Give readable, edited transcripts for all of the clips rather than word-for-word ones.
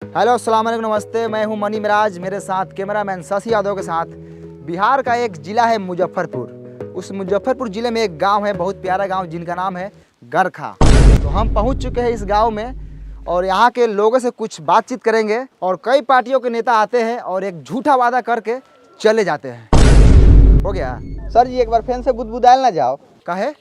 Hello अस्सलाम वालेकुम नमस्ते, मैं हूं मनी मिराज, मेरे साथ कैमरामैन शशि यादव के साथ। बिहार का एक ज़िला है मुजफ्फरपुर। उस मुजफ्फरपुर ज़िले में एक गांव है, बहुत प्यारा गांव, जिनका नाम है गरखा। तो हम पहुंच चुके हैं इस गांव में और यहाँ के लोगों से कुछ बातचीत करेंगे। और कई पार्टियों के नेता आते हैं और एक झूठा वादा करके चले जाते हैं। हो गया सर जी, एक बार फैन से बुदबुदायल ना जाओ। काहे?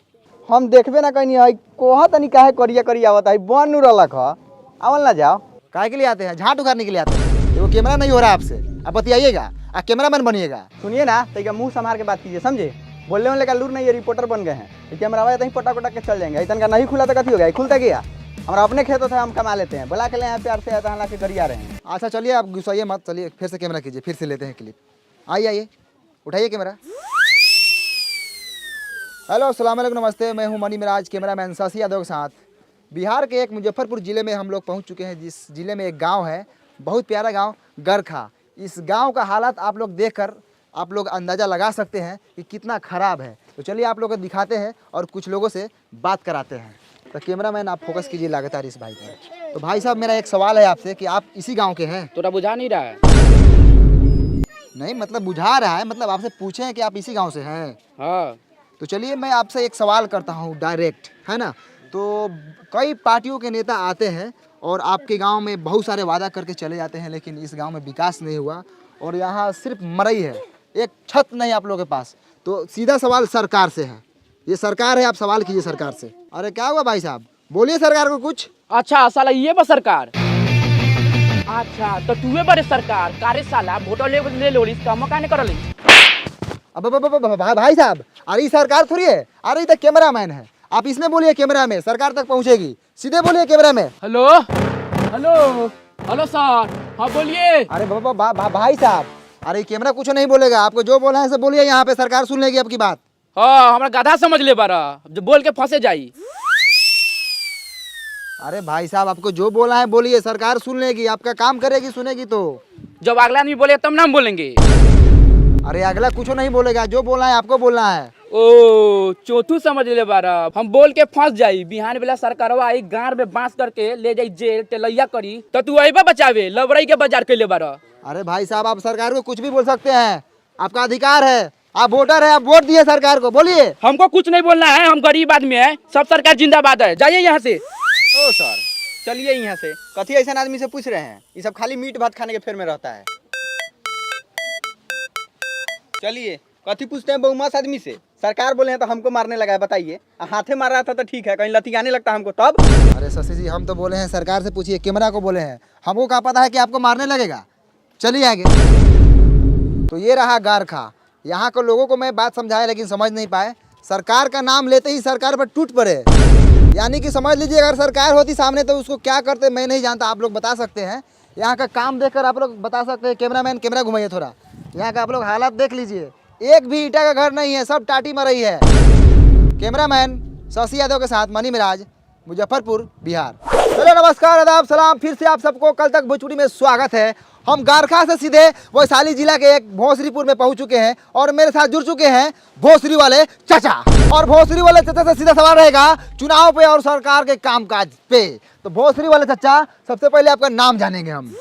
हम देखबे ना कहीं है कोहा तनी काहे करिया करिया आवत है बन नु रहलक ह आवल ना जाओ। काहे के लिए आते हैं? झाट उखाड़ने के लिए आते हैं। वो कैमरा नहीं हो रहा आपसे, आप बतियाइएगा, आप कैमरामैन बनिएगा। सुनिए ना, तो मुंह संभाल के बात कीजिए, समझे? बोलने वाले का लूर नहीं है, रिपोर्टर बन गए हैं। कैमरा आया तो पटा पटा के चल जाएंगे। इतना का नहीं खुला तो कथी हो गया? खुलता गया हमारा अपने खेतों से हम कमा लेते हैं। बुला के ले यहाँ प्यार से आता के करिया रहे हैं। अच्छा चलिए, आप गुस्साइए मत, चलिए फिर से कैमरा कीजिए, फिर से लेते हैं क्लिप। आइए उठाइए कैमरा। हेलो अस्सलाम वालेकुम नमस्ते, मैं हूं मनी मिराज, कैमरामैन शशि यादव के साथ। बिहार के एक मुजफ्फरपुर ज़िले में हम लोग पहुंच चुके हैं, जिस ज़िले में एक गांव है, बहुत प्यारा गांव गरखा। इस गांव का हालत आप लोग देखकर आप लोग अंदाज़ा लगा सकते हैं कि कितना ख़राब है। तो चलिए आप लोगों को दिखाते हैं और कुछ लोगों से बात कराते हैं। तो कैमरामैन आप फोकस कीजिए लगातार इस भाई पर। तो भाई साहब, मेरा एक सवाल है आपसे कि आप इसी गाँव के हैं? तोरा बुझा नहीं रहा है? नहीं मतलब बुझा रहा है, मतलब आपसे पूछे हैं कि आप इसी गांव से हैं। हाँ। तो चलिए मैं आपसे एक सवाल करता हूं डायरेक्ट, है ना? तो कई पार्टियों के नेता आते हैं और आपके गांव में बहुत सारे वादा करके चले जाते हैं, लेकिन इस गांव में विकास नहीं हुआ और यहाँ सिर्फ मरई है, एक छत नहीं आप लोगों के पास। तो सीधा सवाल सरकार से है, ये सरकार है, आप सवाल कीजिए सरकार से। अरे क्या हुआ भाई साहब, बोलिए सरकार को कुछ। अच्छा साला ये बा सरकार। अच्छा तो तूहे बड़े सरकार कारे साला वोट ले लो इसका मकान कर ले। अब भाई साहब, अरे ये सरकार थोड़ी है, अरे ये तो कैमरामैन है। आप इसमें बोलिए, कैमरा में सरकार तक पहुंचेगी, सीधे बोलिए कैमरा में। हेलो हेलो हेलो सर, हाँ बोलिए। अरे भाई साहब, अरे कैमरा कुछ नहीं बोलेगा, आपको जो बोला है सब बोलिए, यहाँ पे सरकार सुन लेगी आपकी बात। हाँ हमारा गधा समझ ले बारा, जो बोल के फंसे जाई। अरे भाई साहब, आपको जो बोला है बोलिए, सरकार सुन लेगी, आपका काम करेगी, सुनेगी तो। जब अगला आदमी बोले तब ना हम बोलेंगे। अरे अगला कुछ नहीं बोलेगा, जो बोलना है आपको बोलना है। ओ चौथू समझ ले बारा, हम बोल के फंस जाई। बिहान बेला सरकारवा आई गांव में बांस करके ले जाई जेल टेलैया करी, तो तू अइबा बचावे लबरई के बाजार के ले बारा। अरे भाई साहब, आप सरकार को कुछ भी बोल सकते हैं, आपका अधिकार है, आप वोटर है, आप वोट दिए सरकार को, बोलिए। हमको कुछ नहीं बोलना है, हम गरीब आदमी है, सब सरकार जिंदाबाद है, जाइए यहाँ से। ओ सर, चलिए यहाँ से। कथी ऐसा आदमी से पूछ रहे हैं? ये सब खाली मीट भात खाने के फेर में रहता है। चलिए, कथी पूछते हैं बहुमास आदमी से? सरकार बोले हैं तो हमको मारने लगा है, बताइए। हाथे मार रहा था तो ठीक है, कहीं लतियाने लगता हमको तब। अरे शशि जी, हम तो बोले हैं सरकार से पूछिए, कैमरा को बोले हैं, हमको क्या पता है कि आपको मारने लगेगा। चलिए आगे। तो ये रहा गरखा। यहाँ के लोगों को मैं बात समझाया लेकिन समझ नहीं पाए। सरकार का नाम लेते ही सरकार पर टूट पड़े, यानी कि समझ लीजिए अगर सरकार होती सामने तो उसको क्या करते मैं नहीं जानता, आप लोग बता सकते हैं। यहाँ का काम देखकर आप लोग बता सकते हैं। कैमरामैन कैमरा घुमाइए थोड़ा, यहाँ का आप लोग हालात देख लीजिए, एक भी ईटा का घर नहीं है, सब टाटी मरई है। कैमरामैन शशि यादव के साथ मनी मिराज, मुजफ्फरपुर, बिहार। हेलो नमस्कार आदाब सलाम, फिर से आप सबको कल तक भोजपुरी में स्वागत है। हम गरखा से सीधे वैशाली जिला के एक भोसरीपुर में पहुंच चुके हैं और मेरे साथ जुड़ चुके हैं भोसरी वाले चाचा। और भोसरी वाले चाचा से सीधा सवाल रहेगा चुनाव पे और सरकार के कामकाज पे। तो भोसरी वाले चाचा, सबसे पहले आपका नाम जानेंगे हम।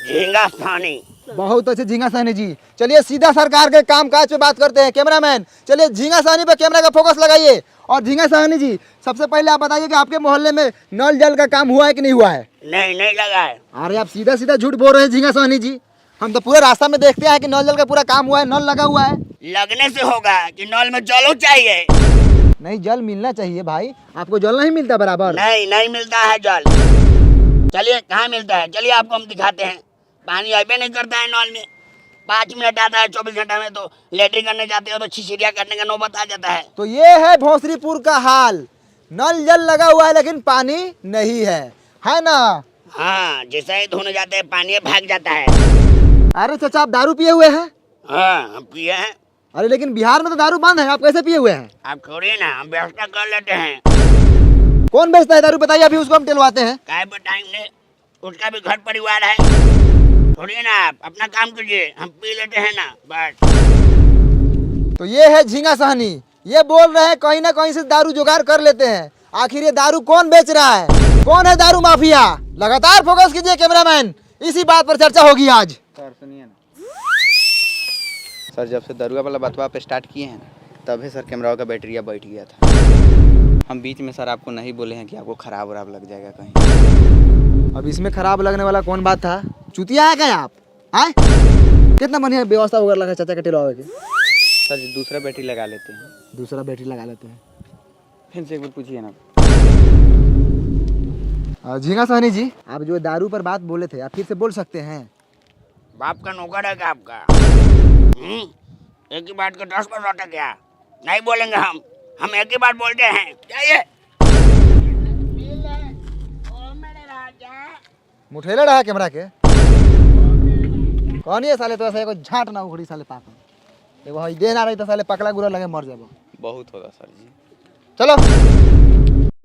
झींगा सानी। बहुत अच्छे झींगा साहनी जी। चलिए सीधा सरकार के कामकाज पे बात करते हैं। कैमरामैन चलिए झींगा साहनी पे कैमरा का फोकस लगाइए। और झींगा साहनी जी, सबसे पहले आप बताइए कि आपके मोहल्ले में नल जल का काम हुआ है कि नहीं हुआ है? नहीं लगा है। अरे आप सीधा सीधा झूठ बोल रहे हैं झींगा साहनी जी, हम तो पूरे रास्ता में देखते हैं कि नल जल का पूरा काम हुआ है, नल लगा हुआ है। लगने से होगा कि नल में जलो चाहिए। नहीं, जल मिलना चाहिए भाई, आपको जल नहीं मिलता बराबर। नहीं मिलता है जल। चलिए कहाँ मिलता है, चलिए आपको हम दिखाते हैं। पानी अबे नहीं करता है नल में, 5 मिनट आता है 24 घंटा में, तो लेटरिन करने जाते हो तो छिछिरिया करने का नौबत आ जाता है। तो ये है भोसरीपुर का हाल, नल जल लगा हुआ है लेकिन पानी नहीं है ना? हाँ, जैसे ही धोने जाते हैं पानी भाग जाता है। अरे चाचा, आप दारू पिए हुए हैं? हाँ हम पिए हैं। अरे लेकिन बिहार में तो दारू बंद है, आप कैसे पिए हुए हैं? आप छोड़िए ना, हम व्यवस्था कर लेते हैं। कौन बेचता है दारू, बताइए, अभी उसको हम टेलवाते हैं। काय बताएंगे, उसका भी घर परिवार है। छोड़िए ना, आप अपना काम कीजिए, हम पी लेते हैं ना बस। तो ये है झींगा साहनी, ये बोल रहे हैं कहीं ना कहीं से दारू जुगाड़ कर लेते हैं। आखिर ये दारू कौन बेच रहा है? कौन है दारू माफिया? लगातार फोकस कीजिए कैमरामैन, इसी बात पर चर्चा होगी आज। सर सुनिए ना सर, जब से दरुआ वाला बतवा पे स्टार्ट किए हैं तभी सर कैमरा का बैटरिया बैठ गया था। हम बीच में सर आपको नहीं बोले हैं कि आपको खराब वराब लग जाएगा कहीं। अब इसमें खराब लगने वाला कौन बात था? चुतिया है क्या आप? आए कितना बढ़िया व्यवस्था वगैरह लगा चाचा के टेलवा के। सर जी दूसरा बैटरी लगा लेते हैं। दूसरा बैटरी लगा लेते हैं। फिर से एक बार पूछिए ना। झींगा सहनी जी, आप जो दारू पर बात बोले थे आप फिर से बोल सकते हैं? बाप का नौकर है क्या आपका? एक ही बात को 10 बार लौटा क्या? नहीं बोलेंगे हम एक ही बात बोलते हैं। जाइए। मुठेले रहा कैमरा के कौन ये साले? तो ऐसा एगो झाट ना उखड़ी साले पाक एगो हई दे ना रही तो साले पकला गुरा लगे मर जाबो। बहुत होगा सर जी। चलो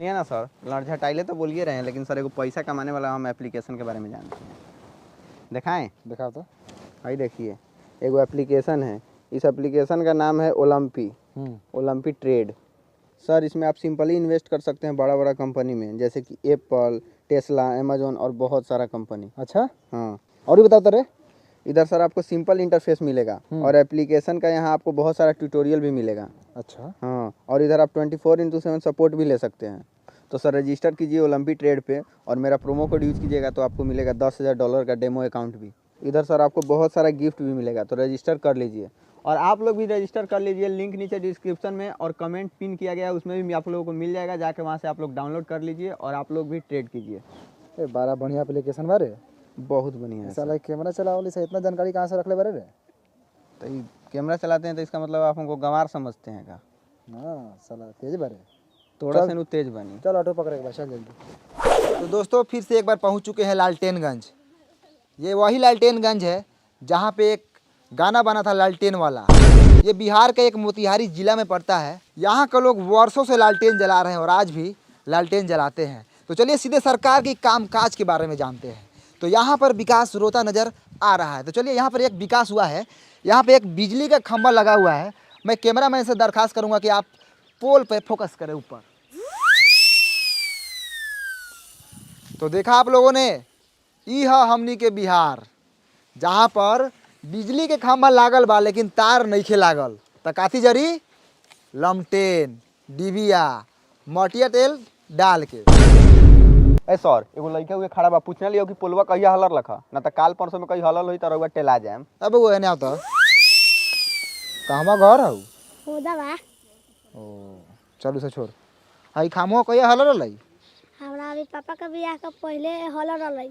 नहीं ना सर, लड़ झटाइले तो बोलिए रहे हैं, लेकिन सर एगो पैसा कमाने वाला हम एप्लीकेशन के बारे में जानते हैं। दिखाएं? दिखाओ तो। भाई देखिए, एगो एप्लीकेशन है, इस एप्लीकेशन का नाम है ओलंपी। ओलंपी ट्रेड। सर इसमें आप सिंपली इन्वेस्ट कर सकते हैं बड़ा बड़ा कंपनी में, जैसे कि एप्पल, टेस्ला, अमेजोन और बहुत सारा कंपनी। अच्छा हाँ, और भी बताओ तेरे। इधर सर आपको सिंपल इंटरफेस मिलेगा और एप्लीकेशन का यहाँ आपको बहुत सारा ट्यूटोरियल भी मिलेगा। अच्छा हाँ, और इधर आप 24/7 सपोर्ट भी ले सकते हैं। तो सर रजिस्टर कीजिए ओलंपी ट्रेड पे और मेरा प्रोमो कोड यूज़ कीजिएगा तो आपको मिलेगा $10,000 का डेमो अकाउंट भी। इधर सर आपको बहुत सारा गिफ्ट भी मिलेगा, तो रजिस्टर कर लीजिए। और आप लोग भी रजिस्टर कर लीजिए, लिंक नीचे डिस्क्रिप्शन में और कमेंट पिन किया गया है, उसमें भी आप लोगों को मिल जाएगा। जाके वहाँ से आप लोग डाउनलोड कर लीजिए और आप लोग भी ट्रेड कीजिए। ए बड़ा बढ़िया एप्लीकेशन बारे। बहुत बढ़िया है। साला कैमरा चलाओ से इतना जानकारी कहाँ से रख ले बारे रे? तो ये कैमरा चलाते हैं तो इसका मतलब आप हमको गंवार समझते हैं का? हाँ साला तेज बारे। थोड़ा सा तेज बनी। चल ऑटो पकड़े के चल जल्दी। तो दोस्तों फिर से एक बार पहुंच चुके हैं लालटेनगंज। ये वही लालटेनगंज है जहां पे एक गाना बना था लालटेन वाला। ये बिहार का एक मोतिहारी जिला में पड़ता है। यहाँ के लोग वर्षों से लालटेन जला रहे हैं और आज भी लालटेन जलाते हैं। तो चलिए सीधे सरकार की कामकाज के बारे में जानते हैं। तो यहाँ पर विकास रोता नज़र आ रहा है। तो चलिए यहाँ पर एक विकास हुआ है। यहाँ पे एक बिजली का खंभा लगा हुआ है। मैं कैमरामैन से दरखास्त करूँगा कि आप पोल पे फोकस करें ऊपर। तो देखा आप लोगों ने, ई है हमनी के बिहार जहाँ पर बिजली के खंभा लागल बा लेकिन तार नइखे लागल। त काथी जरी? लमटेन, डिबिया, मटिया तेल डाल के। ए सर एगो लड़का हुए खड़ा बा, पूछने लियो कि पुलवा कहिया हलर लखा, ना तो काल परसों में कहीं हलल होई तो रउआ टेला जाएम। अब वो है ना तो कहवा घर हऊ? होदा बा। ओ चलू से छोड़। हई खामो कहिया हलर लई? हमरा अभी पापा का बियाह का पहले हल रहलै।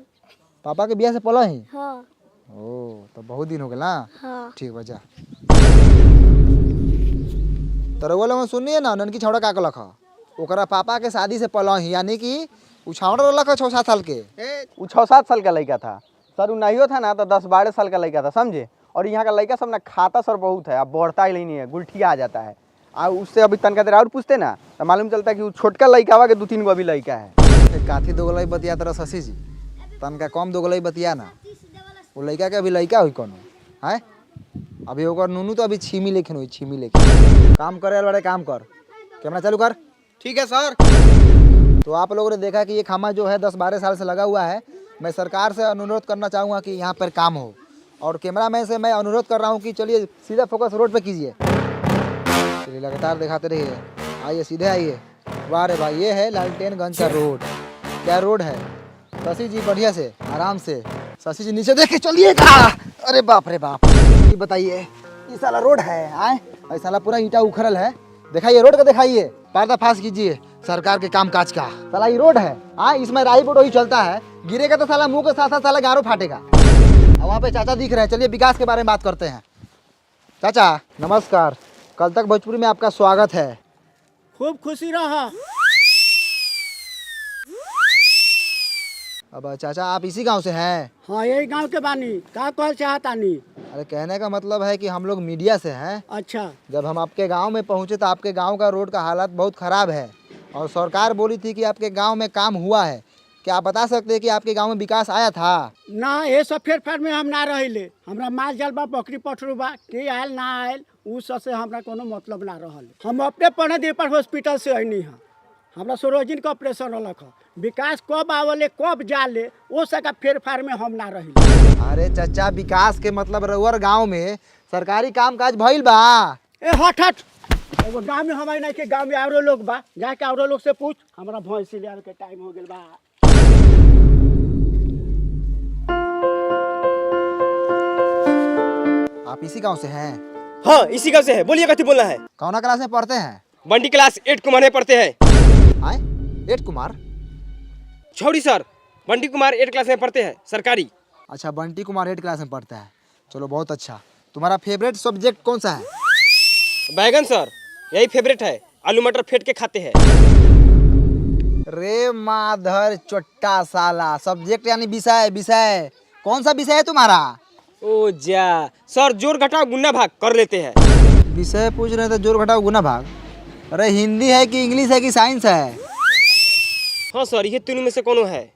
पापा के बियाह से पहले ही? हाँ ओ तो बहुत दिन हो गया ना। हाँ। ठीक बा जा। तो रउआ लोग सुनिए ना, ननकी छौड़ा का लखा ओकरा पापा के शादी से पहले ही, यानी कि उ छौड़ा लखा 6-7 साल के। वो 6-7 साल का लड़का था सर, वो नहीं था ना तो 10-12 साल का लड़का था, समझे। और यहाँ का लड़का सब ना खाता सर बहुत है, अब बढ़ता ही नहीं है, गुलठिया आ जाता है। आ उससे अभी तनका देर और पूछते ना तो मालूम चलता है कि वो छोटका लड़का हुआ कि 2-3 गो अभी लड़का है। काथी दोगलई बतिया तरह शशि जी, तनका कम दोगलई बतिया ना। वो लड़का के अभी लड़का हुई कोनो है? अभी ओकर नूनू तो अभी छीमी लेखन हुई, छीमी लेखन। काम करे बड़े काम कर, कैमरा चालू कर। ठीक है सर। तो आप लोगों ने देखा कि ये खामा जो है 10-12 साल से लगा हुआ है। मैं सरकार से अनुरोध करना चाहूँगा कि यहाँ पर काम हो, और कैमरामैन से मैं अनुरोध कर रहा हूँ कि चलिए सीधा फोकस रोड पे कीजिए। चलिए लगातार दिखाते रहिए, आइए सीधे आइए। वाह रे भाई, ये है लालटेनगंज का रोड। क्या रोड है शशि जी? बढ़िया से आराम से शशि जी नीचे देख के चलिएगा। अरे बाप रे बाप, ये बताइए ये साला रोड है? आए ऐसा साला पूरा ईंटा उखड़ल है। दिखाइए रोड का, दिखाइए, पर्दाफाश कीजिए सरकार के कामकाज का। साला ये रोड है? हाँ, इसमें राई बोट वही चलता है, गिरेगा तो साला मुंह के साथ साथ साला गारो फाटेगा। वहाँ पे चाचा दिख रहे हैं। चलिए विकास के बारे में बात करते हैं। चाचा नमस्कार, कल तक भोजपुरी में आपका स्वागत है। खूब खुशी रहा। अब चाचा आप इसी गांव से हैं? हाँ यही गांव के बानी। का कहल चाहतानी? अरे कहने का मतलब है कि हम लोग मीडिया से हैं। अच्छा। जब हम आपके गांव में पहुंचे तो आपके गांव का रोड का हालत बहुत ख़राब है और सरकार बोली थी कि आपके गांव में काम हुआ है। क्या आप बता सकते हैं कि आपके गांव में विकास आया था? ना ये सब फेर में हम ना रहिले। हमरा माल जाल बा, बकरी पठरू बा, के आयल ना आयल उ सब से हमरा कोनो मतलब ना रहल। हम अपने पढ़े दीपर हॉस्पिटल से अनी है। हमरा सरोजिन का ऑपरेशन होलक है, विकास कब आवले कब जाले वो सका फेर फार में हम ना रही। अरे चाचा, विकास के मतलब रउअर गांव में सरकारी काम काज भइल बा। ए हट हट, एगो गाँव में हमारे नहीं के गाँव में औरो लोग बा, जाके औरो लोग से पूछ। हमारा भैंसी ले आवे के टाइम हो गेल बा। आप इसी गांव से हैं? हाँ, इसी गाँव से है। बोलिए कथी बोलना है? कौना क्लास में पढ़ते हैं? बंटी क्लास 8 कुमार में पढ़ते हैं। आए 8 कुमार? छोड़ी सर, बंटी कुमार 8 क्लास में पढ़ते हैं, सरकारी। अच्छा, बंटी कुमार 8 क्लास में पढ़ता है। चलो बहुत अच्छा। तुम्हारा फेवरेट सब्जेक्ट कौन सा है? बैगन सर, यही फेवरेट है। आलू मटर फेंट के खाते हैं। रे माधर चोट्टा साला, सब्जेक्ट यानी विषय। विषय कौन सा विषय है तुम्हारा? ओ जा सर, जोड़ घटाव गुना भाग कर लेते हैं। विषय पूछ रहे थे, जोड़ घटाव गुना भाग। अरे हिंदी है कि इंग्लिश है कि साइंस है? हाँ सर, ये तीनों में से कौन है?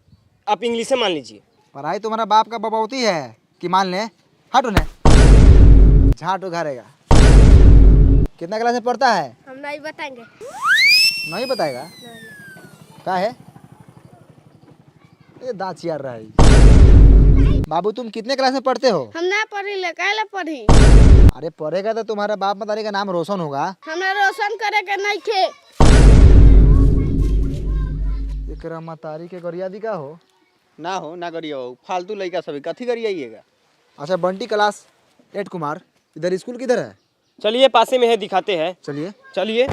आप इंग्लिश से मान लीजिए। पढ़ाई तुम्हारा बाप का बबौती है कि मान ले? हट उन्हें, झाट उघारेगा। कितना क्लास में पढ़ता है? हम नहीं बताएंगे। नहीं बताएगा? क्या है ये दांत चियार रहा है। बाबू तुम कितने क्लास में पढ़ते हो? हम ना पढ़ी ले, काहे पढ़ी? अरे पढ़ेगा तो तुम्हारा बाप मतारी का नाम रोशन होगा। हमरा रोशन करे के नहीं खे। एकरा मतारी के गरियादी का हो? ना हो ना करिए हो, फालतू लड़का सभी कथी करिएगा। अच्छा, बंटी क्लास 8 कुमार, इधर स्कूल किधर है? चलिए पासे में है, दिखाते हैं। चलिए। चलिए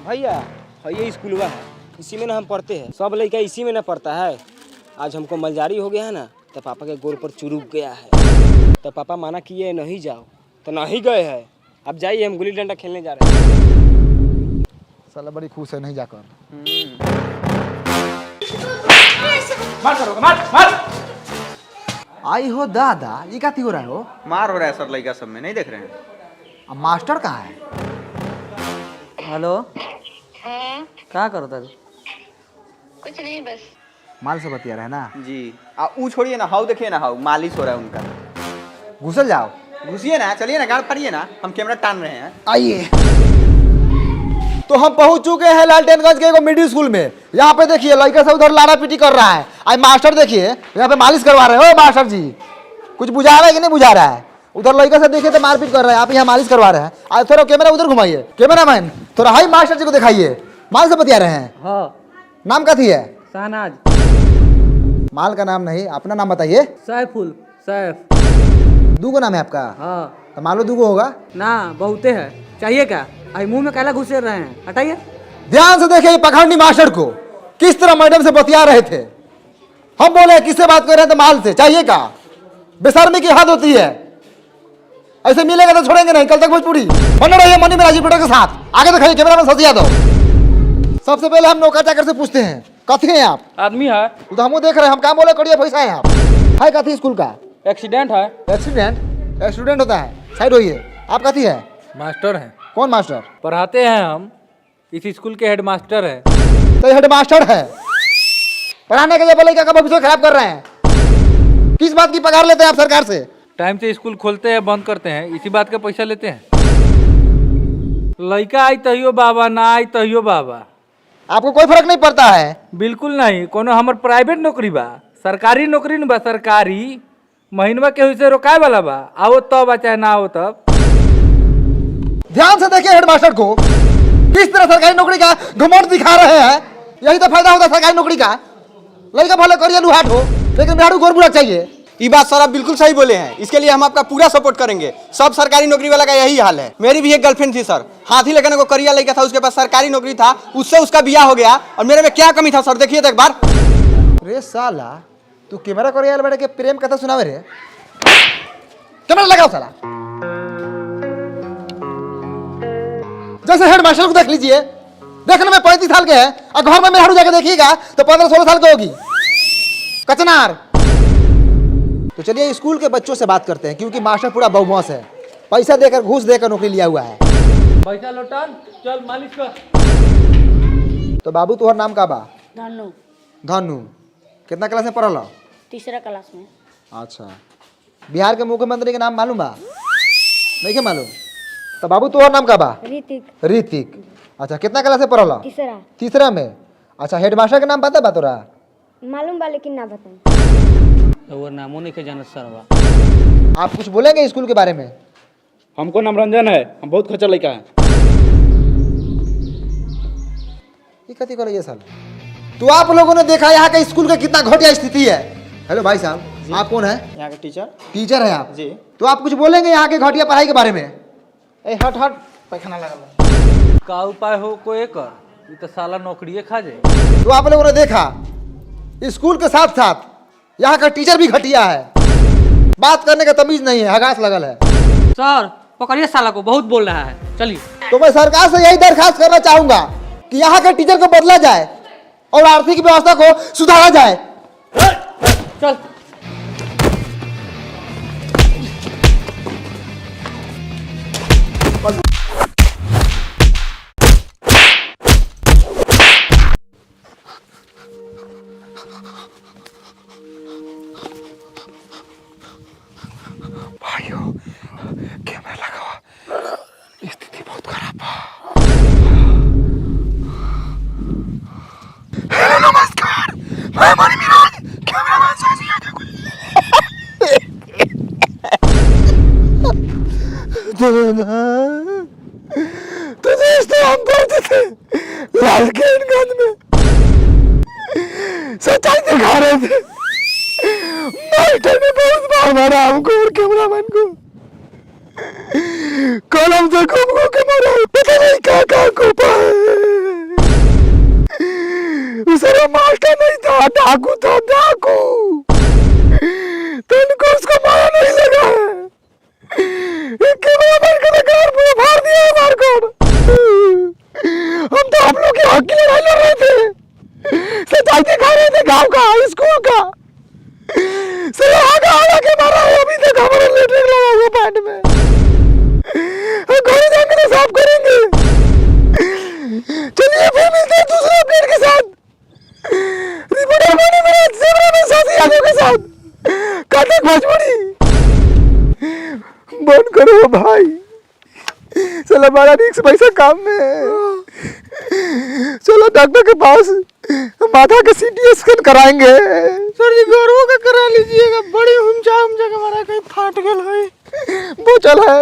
भैया, ये स्कूल है, इसी में ना हम पढ़ते हैं। सब लड़का इसी में ना पढ़ता है। आज हमको मलजारी हो गया है ना, तो पापा के गोर पर चुरुक गया है। तो पापा माना किए नहीं जाओ, तो नहीं गए हैं। अब जाइए, हम गुल्ली डंडा खेलने जा रहे हैं। साला बड़ी खुश है नहीं जाकर। मार करोगे, मार मार। आई हो दादा, ये क्या हो रहा है? हो मार हो रहा है सर लड़का सब में, नहीं देख रहे हैं? अब मास्टर कहाँ है? हेलो, क्या करो तू? कुछ नहीं, बस माल से बतिया रहे ना जी। ऊ छोड़िए ना, हाउ देखिए ना, हाउ मालिश हो रहा है उनका। घुसल जाओ। घुसिए ना, चलिए ना, गाड़ फाड़िए ना, हम कैमरा टान रहे हैं। आइए। तो हम पहुंच चुके हैं लालटेनगंज के एगो मिडिल स्कूल में। यहाँ पे देखिए लड़का सब उधर लाड़ा पीटी कर रहा है। आज मास्टर देखिए यहाँ पे मालिश करवा रहे हैं। ओ मास्टर जी, कुछ बुझा रहा है कि नहीं बुझा रहा है? उधर लड़का सब देखिए तो मारपीट कर रहे हैं, आप यहाँ मालिश करवा रहे हैं। आज थोड़ा कैमरा उधर घुमाइए। कैमरा मैन थोड़ा हाई मास्टर जी को दिखाइए। माल से बतिया रहे हैं। हाँ, नाम कथी है? शहनाज। माल का नाम नहीं, अपना नाम बताइए। सैफुल, सैफ। दूगो नाम है आपका? हाँ। तो मालो दूगो होगा ना, बहुते है। चाहिए क्या? आई मुंह में कैला घुसे रहे हैं, हटाइए। ध्यान से देखिए पखंडी मास्टर को किस तरह मैडम से बतिया रहे थे। हम बोले किससे बात कर रहे थे? माल से। चाहिए का? बेशर्मी की हद होती है। ऐसे मिलेगा तो छोड़ेंगे नहीं। कल तक भोजपुरी बने रहिए मनी में राजीव के साथ। आगे दिखाइए कैमरा में सतिया दो। सबसे पहले हम नौका चाकर से पूछते हैं, कथी हैं आप? आदमी है, तो हम देख रहे हैं, हम काम बोले करिए पैसा है आप। है कथी स्कूल का? एक्सीडेंट है। एक्सीडेंट? एक्सीडेंट होता है, साइड होइए। आप कथी है? मास्टर हैं, कौन मास्टर? पढ़ाते हैं हम। इस स्कूल के हेड मास्टर हैं। तो हेड मास्टर है, पढ़ाने के लिए बोले क्या भविष्य खराब कर रहे हैं? किस बात की पगार लेते हैं आप सरकार से? टाइम से स्कूल खोलते हैं, बंद करते हैं, इसी बात का पैसा लेते हैं। लड़का आई तहियो बाबा, ना आई तहियो बाबा। आपको कोई फर्क नहीं पड़ता है? बिल्कुल नहीं। कोनो हमर प्राइवेट नौकरी बा, सरकारी नौकरी न बा। सरकारी महीनवा केहू से रोकाए वाला बा। आओ तब, चाहे ना आओ तब। ध्यान से देखिए हेड मास्टर को किस तरह सरकारी नौकरी का घमंड दिखा रहे हैं। यही तो फायदा होता है सरकारी नौकरी का। लड़का भले करिए लुहाट हो, लेकिन बिहारू गोर बुरा चाहिए। ये बात सर आप बिल्कुल सही बोले हैं। इसके लिए हम आपका पूरा सपोर्ट करेंगे। सब सरकारी नौकरी वाला का यही हाल है। मेरी भी एक गर्लफ्रेंड थी सर, हाथी लेकर को करिया लड़का था, उसके पास सरकारी नौकरी था, उससे उसका ब्याह हो गया। और मेरे में क्या कमी था सर, देखिए तो एक बार। रे साला, तू कैमरा करिए बैठ के प्रेम कथा सुनावे रे। कैमरा लगाओ साला। जैसे हेड मास्टर को देख लीजिए, देखने में 35 साल के है और घर में मेहरारू जाके देखिएगा तो 15-16 साल की होगी। कचनार। तो चलिए स्कूल के बच्चों से बात करते हैं, क्योंकि मास्टर पूरा बदमाश है। पैसा देकर, घूस देकर नौकरी लिया हुआ है। पैसा लौटान, चल मालिश कर। तो बाबू तुम्हारा नाम का बा? धनु, धनु। कितना क्लास में पढ़ल? तीसरा क्लास में। अच्छा, बिहार के मुख्यमंत्री के नाम मालूम बा? नहीं के मालूम? तो बाबू तुम्हारा नाम का बा? ऋतिक। ऋतिक। अच्छा कितना क्लास से पढ़ला? तीसरा। तीसरा में। अच्छा हेडमास्टर का नाम पता बा तोरा? मालूम बा लेकिन ना बताऊं। वो नामो नहीं के जानत सरवा। आप कुछ बोलेंगे स्कूल के बारे में? हमको नाम रंजन है, हम बहुत खच्चर लड़का है। ये कथी करे ये साला? तो आप लोगों ने देखा यहाँ के स्कूल का कितना घटिया स्थिति है। हेलो भाई साहब, आप कौन है? यहाँ के टीचर टीचर है आप जी। तो आप कुछ बोलेंगे यहाँ के घटिया पढ़ाई के बारे में? ए हट हट पैखाना लगल। का उपाय हो को एकर? ये तो साला नौकरिए खा जाए। तो आप लोगों ने देखा स्कूल के साथ साथ यहाँ का टीचर भी घटिया है, बात करने का तमीज नहीं है, हगास लगल है। सर पकड़िए साला को, बहुत बोल रहा है, चलिए। तो मैं सरकार से यही दरखास्त करना चाहूंगा कि यहाँ के टीचर को बदला जाए और आर्थिक व्यवस्था को सुधारा जाए। चल भाइयों कैमरा लगा हुआ, स्थिति बहुत खराब है। हेलो नमस्कार, मैं मणि मिराज, कैमरामैन साजी यादव को। तो दोस्तों हम पढ़ते थे लालकेनगंज में, सच्चाई दिखा रहे थे। मास्टर ने बहुत बार मारा हमको और कैमरामैन को, कलम से घूम के मारा, पता नहीं क्या कोपा है। उसरा मास्टर नहीं था, डाकू था, डाकू। तो उनको उसको मारा नहीं लगा है। कैमरामैन का कार पूरा फाड़ दिया है मार कर। हम तो आप लोग के हक की लड़ाई लड़ रहे थे, सच्चाई दिखा रहे थे गाँव का, स्कूल का। के मारा है, अभी तक हमारा लेटरिन लगा हुआ पैंट में। घर जाएंगे तो साफ करेंगे। चलिए फिर मिलते हैं दूसरे अपडेट के साथ। रिपोर्टर मणि मिराज, कैमरामैन साजी यादव के साथ। कथक भोजपुरी बंद करो भाई, चलो हमारा रिक्स पैसा काम में है। चलो डॉक्टर के पास, माथा का सीटी स्कैन कराएंगे। सर जी गौरव का करा लीजिएगा, बड़ी हुमचा के मारा कहीं फाट गल है। वो चल है।